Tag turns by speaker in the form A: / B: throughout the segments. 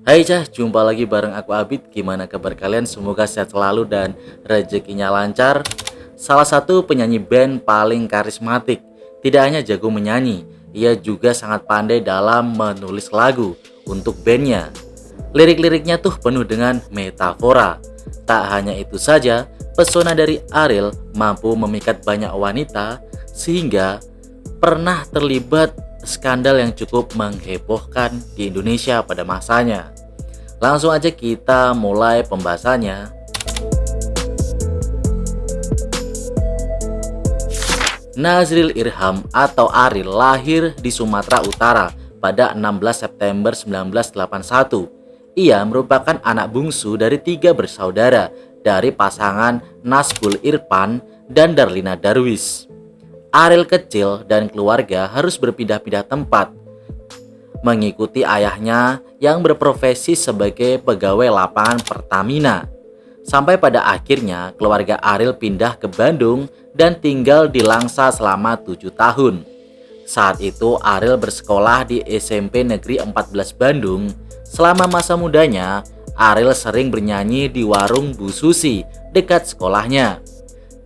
A: Hai Cah, jumpa lagi bareng aku Abid. Gimana kabar kalian? Semoga sehat selalu dan rezekinya lancar. Salah satu penyanyi band paling karismatik. Tidak hanya jago menyanyi, ia juga sangat pandai dalam menulis lagu untuk bandnya. Lirik-liriknya tuh penuh dengan metafora. Tak hanya itu saja, pesona dari Ariel mampu memikat banyak wanita sehingga pernah terlibat skandal yang cukup menghebohkan di Indonesia pada masanya. Langsung aja kita mulai pembahasannya. Nazril Irham atau Ariel lahir di Sumatera Utara pada 16 September 1981. Ia merupakan anak bungsu dari 3 bersaudara dari pasangan Nasbul Irfan dan Darlina Darwis. Ariel kecil dan keluarga harus berpindah-pindah tempat, mengikuti ayahnya yang berprofesi sebagai pegawai lapangan Pertamina. Sampai pada akhirnya keluarga Ariel pindah ke Bandung dan tinggal di Langsa selama 7 tahun. Saat itu Ariel bersekolah di SMP Negeri 14 Bandung. Selama masa mudanya, Ariel sering bernyanyi di warung Bu Susi dekat sekolahnya.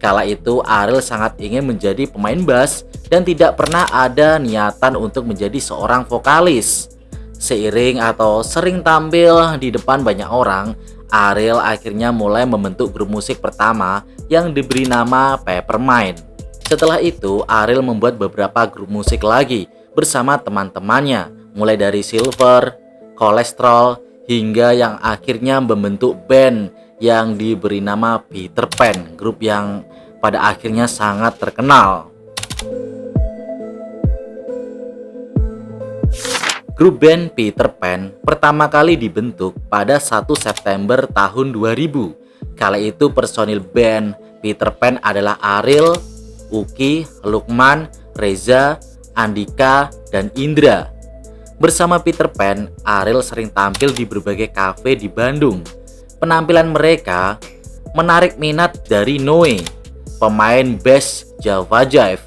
A: Kala itu Ariel sangat ingin menjadi pemain bass dan tidak pernah ada niatan untuk menjadi seorang vokalis. Seiring atau sering tampil di depan banyak orang, Ariel akhirnya mulai membentuk grup musik pertama yang diberi nama Peppermint. Setelah itu, Ariel membuat beberapa grup musik lagi bersama teman-temannya, mulai dari Silver, Kolesterol, hingga yang akhirnya membentuk band yang diberi nama Peter Pan, grup yang pada akhirnya sangat terkenal. Grup band Peter Pan pertama kali dibentuk pada 1 September tahun 2000. Kala itu personil band Peter Pan adalah Ariel, Uki, Lukman, Reza, Andika, dan Indra. Bersama Peter Pan, Ariel sering tampil di berbagai kafe di Bandung. Penampilan mereka menarik minat dari Noe, pemain bass Java Jive.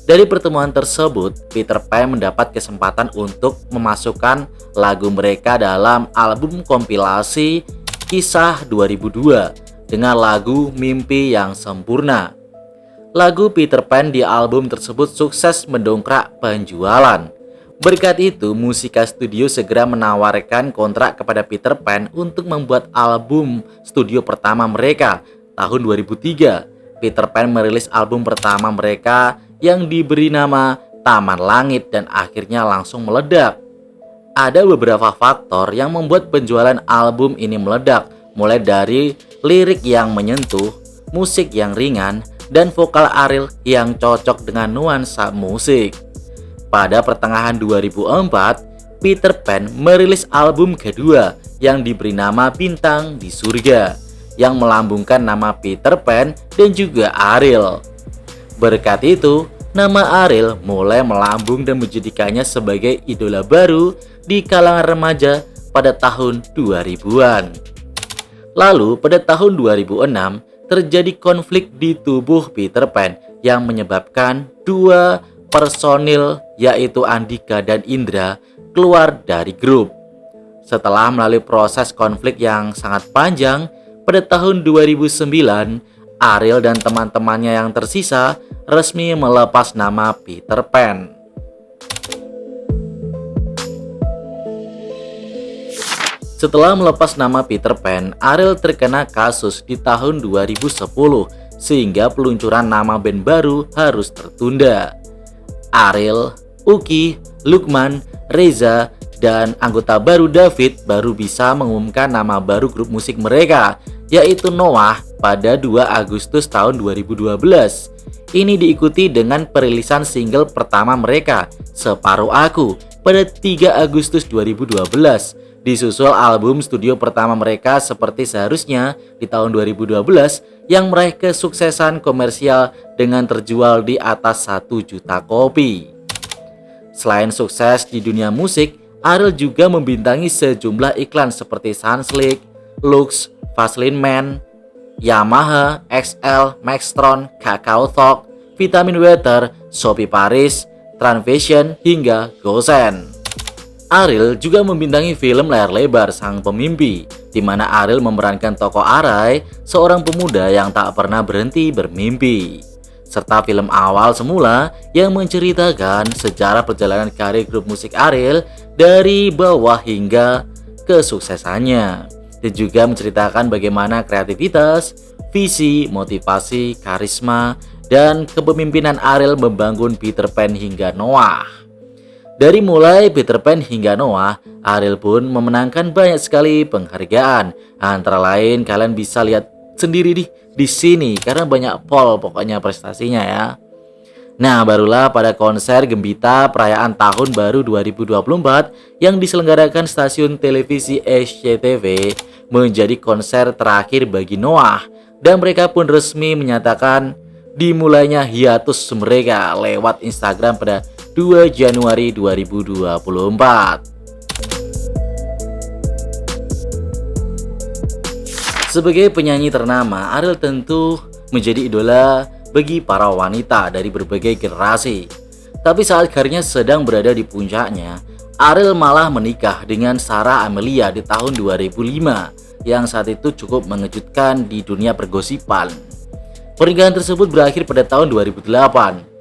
A: Dari pertemuan tersebut, Peter Pan mendapat kesempatan untuk memasukkan lagu mereka dalam album kompilasi Kisah 2002 dengan lagu Mimpi yang Sempurna. Lagu Peter Pan di album tersebut sukses mendongkrak penjualan. Berkat itu, Musika Studio segera menawarkan kontrak kepada Peter Pan untuk membuat album studio pertama mereka. Tahun 2003, Peter Pan merilis album pertama mereka yang diberi nama Taman Langit dan akhirnya langsung meledak. Ada beberapa faktor yang membuat penjualan album ini meledak, mulai dari lirik yang menyentuh, musik yang ringan, dan vokal Ariel yang cocok dengan nuansa musik. Pada pertengahan 2004, Peter Pan merilis album kedua yang diberi nama Bintang di Surga, yang melambungkan nama Peter Pan dan juga Ariel. Berkat itu, nama Ariel mulai melambung dan menjadikannya sebagai idola baru di kalangan remaja pada tahun 2000-an. Lalu pada tahun 2006 terjadi konflik di tubuh Peter Pan yang menyebabkan 2 personil yaitu Andika dan Indra keluar dari grup. Setelah melalui proses konflik yang sangat panjang, pada tahun 2009 Ariel dan teman-temannya yang tersisa resmi melepas nama Peter Pan. Setelah melepas nama Peter Pan, Ariel terkena kasus di tahun 2010 sehingga peluncuran nama band baru harus tertunda. Ariel, Uki, Lukman, Reza, dan anggota baru David baru bisa mengumumkan nama baru grup musik mereka, yaitu Noah pada 2 Agustus tahun 2012. Ini diikuti dengan perilisan single pertama mereka, Separuh Aku, pada 3 Agustus 2012. Disusul album studio pertama mereka Seperti Seharusnya di tahun 2012 yang meraih kesuksesan komersial dengan terjual di atas 1 juta kopi. Selain sukses di dunia musik, Ariel juga membintangi sejumlah iklan seperti Sunsilk, Lux, Vaseline Man, Yamaha, XL, Maxtron, Kakao Talk, Vitamin Water, Shopee Paris, Transvision, hingga Gosen. Ariel juga membintangi film layar lebar Sang Pemimpi, di mana Ariel memerankan tokoh Arai, seorang pemuda yang tak pernah berhenti bermimpi. Serta film awal semula yang menceritakan sejarah perjalanan karir grup musik Ariel dari bawah hingga kesuksesannya. Dan juga menceritakan bagaimana kreativitas, visi, motivasi, karisma, dan kepemimpinan Ariel membangun Peter Pan hingga Noah. Dari mulai Peter Pan hingga Noah, Ariel pun memenangkan banyak sekali penghargaan. Antara lain kalian bisa lihat sendiri di sini karena banyak pokoknya prestasinya ya. Nah, barulah pada konser Gembita perayaan Tahun Baru 2024 yang diselenggarakan stasiun televisi SCTV menjadi konser terakhir bagi Noah, dan mereka pun resmi menyatakan dimulainya hiatus mereka lewat Instagram pada 2 Januari 2024. Sebagai penyanyi ternama, Ariel tentu menjadi idola bagi para wanita dari berbagai generasi. Tapi saat karirnya sedang berada di puncaknya, Ariel malah menikah dengan Sarah Amelia di tahun 2005 yang saat itu cukup mengejutkan di dunia pergosipan. Pernikahan tersebut berakhir pada tahun 2008.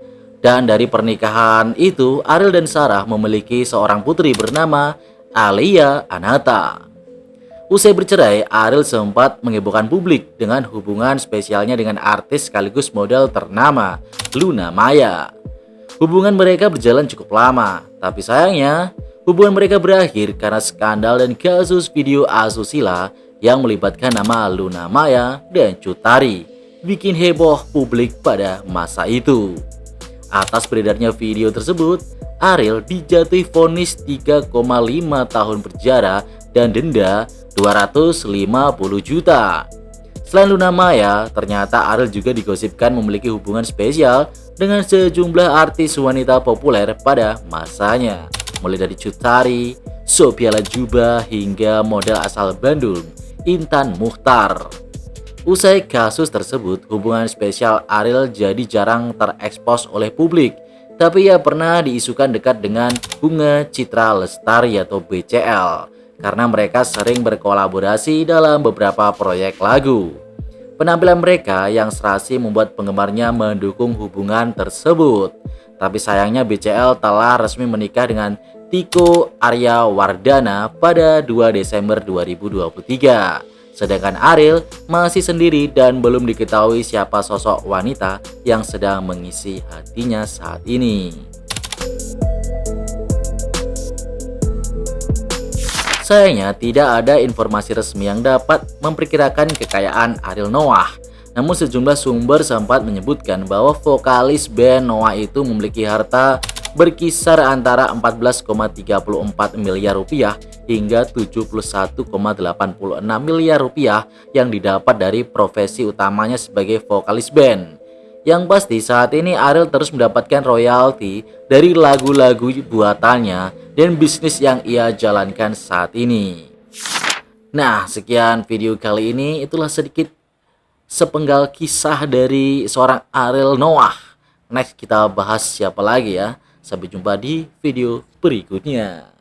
A: Dan dari pernikahan itu, Ariel dan Sarah memiliki seorang putri bernama Alia Anata. Usai bercerai, Ariel sempat menghebohkan publik dengan hubungan spesialnya dengan artis sekaligus model ternama Luna Maya. Hubungan mereka berjalan cukup lama, tapi sayangnya hubungan mereka berakhir karena skandal dan kasus video asusila yang melibatkan nama Luna Maya dan Cut Tari, bikin heboh publik pada masa itu. Atas beredarnya video tersebut, Ariel dijatuhi vonis 3,5 tahun penjara dan denda 250 juta. Selain Luna Maya, ternyata Ariel juga digosipkan memiliki hubungan spesial dengan sejumlah artis wanita populer pada masanya, mulai dari Cut Tari, Sophia Latjuba, hingga model asal Bandung, Intan Muchtar. Usai kasus tersebut, hubungan spesial Ariel jadi jarang terekspos oleh publik, tapi ia pernah diisukan dekat dengan Bunga Citra Lestari atau BCL karena mereka sering berkolaborasi dalam beberapa proyek lagu. Penampilan mereka yang serasi membuat penggemarnya mendukung hubungan tersebut. Tapi sayangnya BCL telah resmi menikah dengan Tiko Arya Wardana pada 2 Desember 2023. Sedangkan Ariel masih sendiri dan belum diketahui siapa sosok wanita yang sedang mengisi hatinya saat ini. Sayangnya tidak ada informasi resmi yang dapat memperkirakan kekayaan Ariel Noah. Namun sejumlah sumber sempat menyebutkan bahwa vokalis band Noah itu memiliki harta berkisar antara 14,34 miliar rupiah hingga 71,86 miliar rupiah yang didapat dari profesi utamanya sebagai vokalis band. Yang pasti saat ini Ariel terus mendapatkan royalti dari lagu-lagu buatannya dan bisnis yang ia jalankan saat ini. Nah, sekian video kali ini, itulah sedikit sepenggal kisah dari seorang Ariel Noah. Next kita bahas siapa lagi ya. Sampai jumpa di video berikutnya.